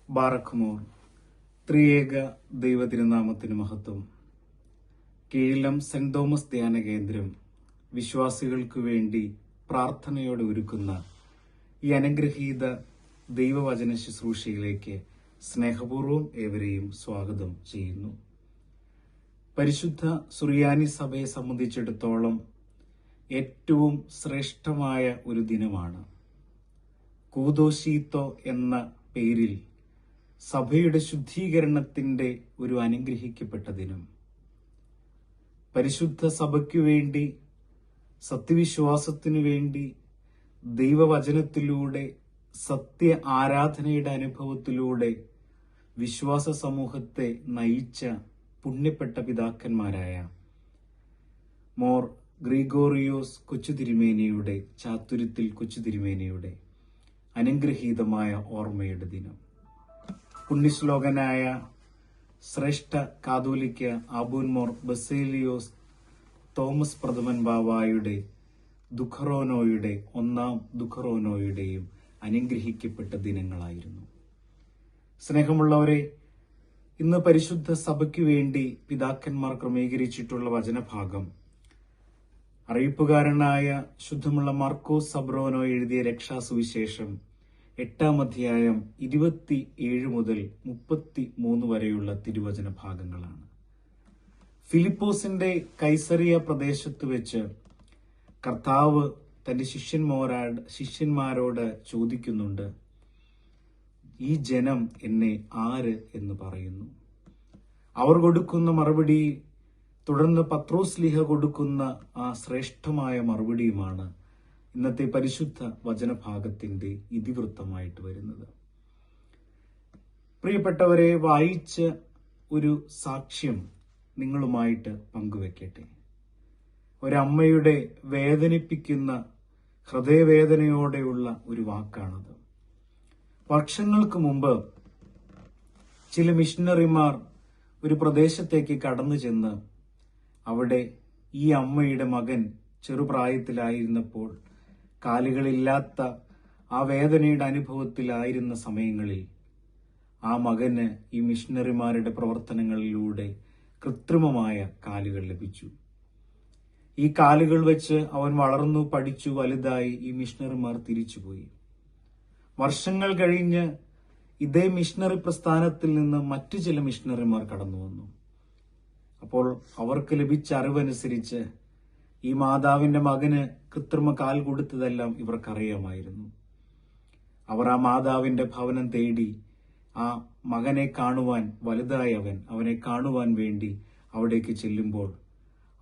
ബാറക്കുമോർ. ത്രിയേക ദൈവ തിരുനാമത്തിന് മഹത്വം. കീഴിലം സെന്റ് തോമസ് ധ്യാന കേന്ദ്രം വിശ്വാസികൾക്കു വേണ്ടി പ്രാർത്ഥനയോടെ ഒരുക്കുന്ന ഈ അനുഗ്രഹീത ദൈവവചന ശുശ്രൂഷയിലേക്ക് സ്നേഹപൂർവ്വം ഏവരെയും സ്വാഗതം ചെയ്യുന്നു. പരിശുദ്ധ സുറിയാനി സഭയെ സംബന്ധിച്ചിടത്തോളം ഏറ്റവും ശ്രേഷ്ഠമായ ഒരു ദിനമാണ്. കൂദോശീത്തോ എന്ന പേരിൽ സഭയുടെ ശുദ്ധീകരണത്തിന്റെ ഒരു അനുഗ്രഹിക്കപ്പെട്ട ദിനം. പരിശുദ്ധ സഭയ്ക്കു വേണ്ടി, സത്യവിശ്വാസത്തിനു വേണ്ടി, ദൈവവചനത്തിലൂടെ, സത്യ ആരാധനയുടെ അനുഭവത്തിലൂടെ വിശ്വാസ സമൂഹത്തെ നയിച്ച പുണ്യപ്പെട്ട പിതാക്കന്മാരായ മോർ ഗ്രിഗോറിയോസ് കൊച്ചുതിരുമേനിയുടെ ചാത്തുരുത്തിൽ കൊച്ചുതിരുമേനിയുടെ അനുഗ്രഹീതമായ ഓർമ്മയുടെ ദിനം. പുണ്യശ്ലോകനായ ശ്രേഷ്ഠ കാതോലിക്ക ആബൂൻ മോർ ബസേലിയോസ് തോമസ് പ്രഥമൻ ബാവായുടെ ദുഃഖറോനോയുടെ ഒന്നാം ദുഃഖറോനോയുടെയും അനുഗ്രഹിക്കപ്പെട്ട ദിനങ്ങളായിരുന്നു. സ്നേഹമുള്ളവരെ, ഇന്ന് പരിശുദ്ധ സഭയ്ക്കു വേണ്ടി പിതാക്കന്മാർ ക്രമീകരിച്ചിട്ടുള്ള വചനഭാഗം അറിയിപ്പുകാരനായ ശുദ്ധമുള്ള മാർക്കോസ് സബ്രോനോ എഴുതിയ രക്ഷാസുവിശേഷം 8-ാം അധ്യായം 27 മുതൽ 33 വരെയുള്ള തിരുവചന ഭാഗങ്ങളാണ്. ഫിലിപ്പോസിന്റെ കൈസറിയ പ്രദേശത്ത് വെച്ച് കർത്താവ് തന്റെ ശിഷ്യന്മാരോട് ചോദിക്കുന്നുണ്ട്, ഈ ജനം എന്നെ ആര് എന്ന് പറയുന്നു? അവർ കൊടുക്കുന്ന മറുപടി തുടർന്ന് പത്രോസ്ലീഹ കൊടുക്കുന്ന ആ ശ്രേഷ്ഠമായ മറുപടിയുമാണ് ഇന്നത്തെ പരിശുദ്ധ വചനഭാഗത്തിന്റെ ഇതിവൃത്തമായിട്ട് വരുന്നത്. പ്രിയപ്പെട്ടവരെ, വായിച്ച ഒരു സാക്ഷ്യം നിങ്ങളുമായിട്ട് പങ്കുവെക്കട്ടെ. ഒരമ്മയുടെ വേദനിപ്പിക്കുന്ന ഹൃദയവേദനയോടെയുള്ള ഒരു വാക്കാണത്. വർഷങ്ങൾക്ക് മുമ്പ് ചില മിഷണറിമാർ ഒരു പ്രദേശത്തേക്ക് കടന്നു ചെന്ന് അവിടെ ഈ അമ്മയുടെ മകൻ ചെറുപ്രായത്തിലായിരുന്നപ്പോൾ, കാലുകളില്ലാത്ത ആ വേദനയുടെ അനുഭവത്തിലായിരുന്ന സമയങ്ങളിൽ ആ മകന് ഈ മിഷണറിമാരുടെ പ്രവർത്തനങ്ങളിലൂടെ കൃത്രിമമായ കാലുകൾ ലഭിച്ചു. ഈ കാലുകൾ വെച്ച് അവൻ വളർന്നു, പഠിച്ചു, വലുതായി. ഈ മിഷണറിമാർ തിരിച്ചുപോയി. വർഷങ്ങൾ കഴിഞ്ഞ് ഇതേ മിഷണറി പ്രസ്ഥാനത്തിൽ നിന്ന് മറ്റു ചില മിഷണറിമാർ കടന്നു വന്നു. അപ്പോൾ അവർക്ക് ലഭിച്ച അറിവനുസരിച്ച് ഈ മാതാവിന്റെ മകന് കൃത്രിമ കാൽ കൊടുത്തതെല്ലാം ഇവർക്കറിയാമായിരുന്നു. അവർ ആ മാതാവിന്റെ ഭവനം തേടി ആ മകനെ കാണുവാൻ, വലുതായവൻ അവനെ കാണുവാൻ വേണ്ടി അവിടേക്ക് ചെല്ലുമ്പോൾ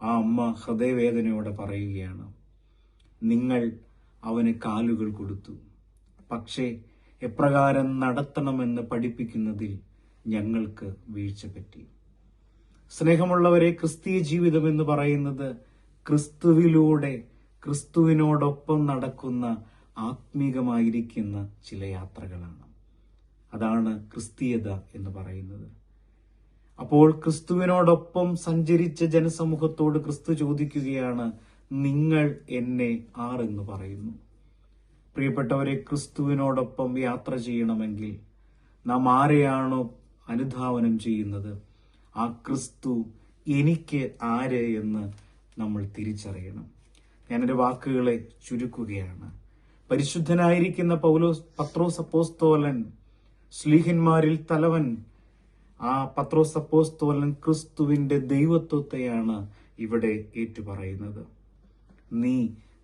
ആ അമ്മ ഹൃദയവേദനയോടെ പറയുകയാണ്, നിങ്ങൾ അവന് കാലുകൾ കൊടുത്തു, പക്ഷേ എപ്രകാരം നടത്തണമെന്ന് പഠിപ്പിക്കുന്നതിൽ ഞങ്ങൾക്ക് വീഴ്ച പറ്റി. സ്നേഹമുള്ളവരെ, ക്രിസ്തീയ ജീവിതം എന്ന് പറയുന്നത് ക്രിസ്തുവിലൂടെ ക്രിസ്തുവിനോടൊപ്പം നടക്കുന്ന ആത്മീകമായിരിക്കുന്ന ചില യാത്രകളാണ്. അതാണ് ക്രിസ്തീയത എന്ന് പറയുന്നത്. അപ്പോൾ ക്രിസ്തുവിനോടൊപ്പം സഞ്ചരിച്ച ജനസമൂഹത്തോട് ക്രിസ്തു ചോദിക്കുകയാണ്, നിങ്ങൾ എന്നെ ആരെന്ന് പറയുന്നു? പ്രിയപ്പെട്ടവരെ, ക്രിസ്തുവിനോടൊപ്പം യാത്ര ചെയ്യണമെങ്കിൽ നാം ആരെയാണോ അനുധാവനം ചെയ്യുന്നത്, ആ ക്രിസ്തു എനിക്ക് ആര് എന്ന് നമ്മൾ തിരിച്ചറിയണം. ഞാനെന്റെ വാക്കുകളെ ചുരുക്കുകയാണ്. പരിശുദ്ധനായിരിക്കുന്ന പത്രോസ് അപ്പോസ്തോലൻ, ശ്ലീഹന്മാരിൽ തലവൻ, ആ പത്രോസ് അപ്പോസ്തോലൻ ക്രിസ്തുവിന്റെ ദൈവത്വത്തെയാണ് ഇവിടെ ഏറ്റുപറയുന്നത്. നീ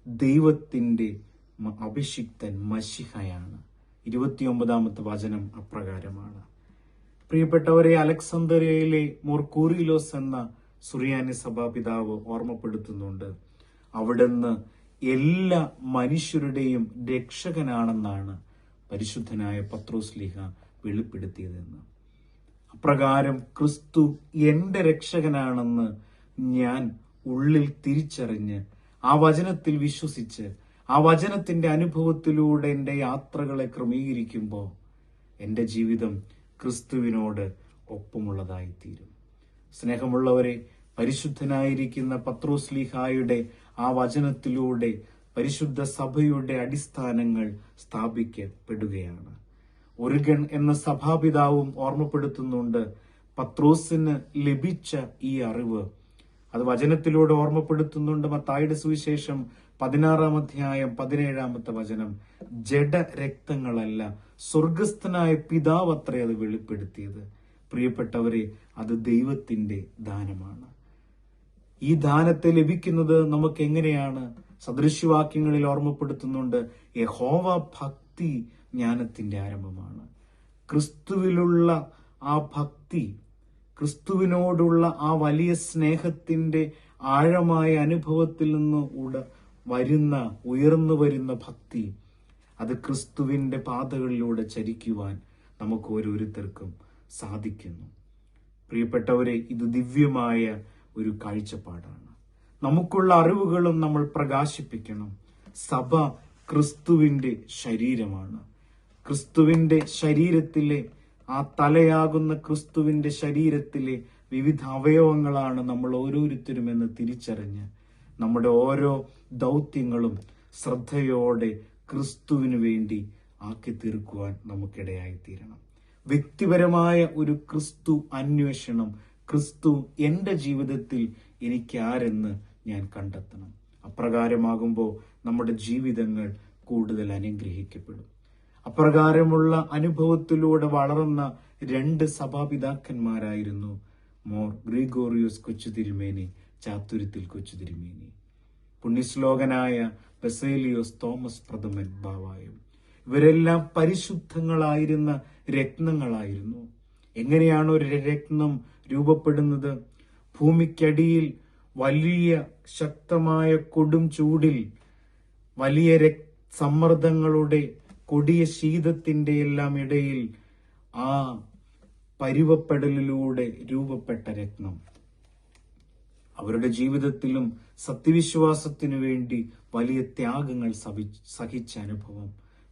ദൈവത്തിന്റെ അഭിഷിക്തൻ മശിഹയാണ്. 29-ാമത്തെ വചനം അപ്രകാരമാണ്. പ്രിയപ്പെട്ടവരെ, അലക്സാന്ദ്രിയയിലെ മോർ കൂറിലോസ് എന്ന സുറിയാനി സഭാപിതാവ് ഓർമ്മപ്പെടുത്തുന്നുണ്ട്, അവിടുന്ന് എല്ലാ മനുഷ്യരുടെയും രക്ഷകനാണെന്നാണ് പരിശുദ്ധനായ പത്രോസ്ലീഹ വെളിപ്പെടുത്തിയതെന്ന്. അപ്രകാരം ക്രിസ്തു എന്റെ രക്ഷകനാണെന്ന് ഞാൻ ഉള്ളിൽ തിരിച്ചറിഞ്ഞ് ആ വചനത്തിൽ വിശ്വസിച്ച് ആ വചനത്തിന്റെ അനുഭവത്തിലൂടെ എന്റെ യാത്രകളെ ക്രമീകരിക്കുമ്പോൾ എന്റെ ജീവിതം ക്രിസ്തുവിനോട് ഒപ്പമുള്ളതായിത്തീരും. സ്നേഹമുള്ളവരെ, പരിശുദ്ധനായിരിക്കുന്ന പത്രോസ്ലീഹായുടെ ആ വചനത്തിലൂടെ പരിശുദ്ധ സഭയുടെ അടിസ്ഥാനങ്ങൾ സ്ഥാപിക്കപ്പെടുകയാണ്. ഒറിഗൺ എന്ന സഭാപിതാവും ഓർമ്മപ്പെടുത്തുന്നുണ്ട്, പത്രോസിന് ലഭിച്ച ഈ അറിവ് അത് വചനത്തിലൂടെ ഓർമ്മപ്പെടുത്തുന്നുണ്ട്. മത്തായിയുടെ സുവിശേഷം 16-ാം അധ്യായം 17-ാമത്തെ വചനം, ജഡരക്തങ്ങളല്ല സ്വർഗസ്ഥനായ പിതാവ് അത്രേ അത് വെളിപ്പെടുത്തിയത്. പ്രിയപ്പെട്ടവരെ, അത് ദൈവത്തിന്റെ ദാനമാണ്. ഈ ദാനത്തെ ലഭിക്കുന്നത് നമുക്ക് എങ്ങനെയാണ്? സദൃശ്യവാക്യങ്ങളിൽ ഓർമ്മപ്പെടുത്തുന്നുണ്ട്, യഹോവ ഭക്തി ജ്ഞാനത്തിന്റെ ആരംഭമാണ്. ക്രിസ്തുവിലുള്ള ആ ഭക്തി, ക്രിസ്തുവിനോടുള്ള ആ വലിയ സ്നേഹത്തിന്റെ ആഴമായ അനുഭവത്തിൽ നിന്ന് ഉയർന്നു വരുന്ന ഭക്തി, അത് ക്രിസ്തുവിന്റെ പാതകളിലൂടെ ചരിക്കുവാൻ നമുക്ക് ഓരോരുത്തർക്കും സാധിക്കുന്നു. പ്രിയപ്പെട്ടവരെ, ഇത് ദിവ്യമായ ഒരു കാഴ്ചപ്പാടാണ്. നമുക്കുള്ള അറിവുകളും നമ്മൾ പ്രകാശിപ്പിക്കണം. സഭ ക്രിസ്തുവിന്റെ ശരീരമാണ്. ക്രിസ്തുവിന്റെ ശരീരത്തിലെ ആ തലയാകുന്ന ക്രിസ്തുവിന്റെ ശരീരത്തിലെ വിവിധ അവയവങ്ങളാണ് നമ്മൾ ഓരോരുത്തരും എന്ന് തിരിച്ചറിഞ്ഞ് നമ്മുടെ ഓരോ ദൗത്യങ്ങളും ശ്രദ്ധയോടെ ക്രിസ്തുവിന് വേണ്ടി ആക്കി തീർക്കുവാൻ നമുക്കിടയായി തീരണം. വ്യക്തിപരമായ ഒരു ക്രിസ്തു അന്വേഷണം, ക്രിസ്തു എന്റെ ജീവിതത്തിൽ എനിക്ക് ആരെന്ന് ഞാൻ കണ്ടെത്തണം. അപ്രകാരമാകുമ്പോൾ നമ്മുടെ ജീവിതങ്ങൾ കൂടുതൽ അനുഗ്രഹിക്കപ്പെടും. അപ്രകാരമുള്ള അനുഭവത്തിലൂടെ വളർന്ന 2 സഭാപിതാക്കന്മാരായിരുന്നു മോർ ഗ്രിഗോറിയോസ് കൊച്ചുതിരുമേനി, ചാത്തുരുത്തിൽ കൊച്ചുതിരുമേനി, പുണ്യശ്ലോകനായ ബസേലിയോസ് തോമസ് പ്രഥമൻ ബാവായും. ഇവരെല്ലാം പരിശുദ്ധങ്ങളായിരുന്ന രത്നങ്ങളായിരുന്നു. എങ്ങനെയാണ് ഒരു രത്നം രൂപപ്പെടുന്നത്? ഭൂമിക്കടിയിൽ വലിയ ശക്തമായ കൊടും ചൂടിൽ, വലിയ സമ്മർദ്ദങ്ങളുടെ കൊടിയ ശീതത്തിന്റെ എല്ലാം ഇടയിൽ ആ പരുവപ്പെടലിലൂടെ രൂപപ്പെട്ട രത്നം. അവരുടെ ജീവിതത്തിലും സത്യവിശ്വാസത്തിനു വേണ്ടി വലിയ ത്യാഗങ്ങൾ സഹിച്ച അനുഭവം,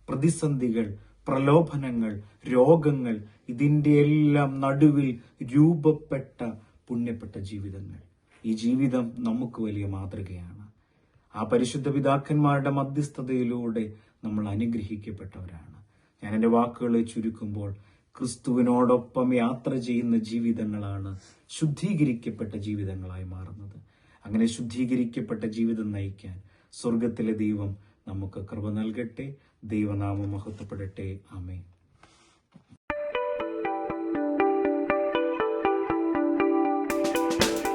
പ്രതിസന്ധികൾ, പ്രലോഭനങ്ങൾ, രോഗങ്ങൾ, ഇതിന്റെ എല്ലാം നടുവിൽ രൂപപ്പെട്ട പുണ്യപ്പെട്ട ജീവിതങ്ങൾ. ഈ ജീവിതം നമുക്ക് വലിയ മാതൃകയാണ്. ആ പരിശുദ്ധ പിതാക്കന്മാരുടെ മധ്യസ്ഥതയിലൂടെ നമ്മൾ അനുഗ്രഹിക്കപ്പെട്ടവരാണ്. ഞാൻ എൻ്റെ വാക്കുകളെ ചുരുക്കുമ്പോൾ, ക്രിസ്തുവിനോടൊപ്പം യാത്ര ചെയ്യുന്ന ജീവിതങ്ങളാണ് ശുദ്ധീകരിക്കപ്പെട്ട ജീവിതങ്ങളായി മാറുന്നത്. അങ്ങനെ ശുദ്ധീകരിക്കപ്പെട്ട ജീവിതം നയിക്കാൻ സ്വർഗത്തിലെ ദൈവം നമുക്ക് കൃപ നൽകട്ടെ. ദൈവനാമം മഹത്വപ്പെടട്ടെ. ആമേൻ.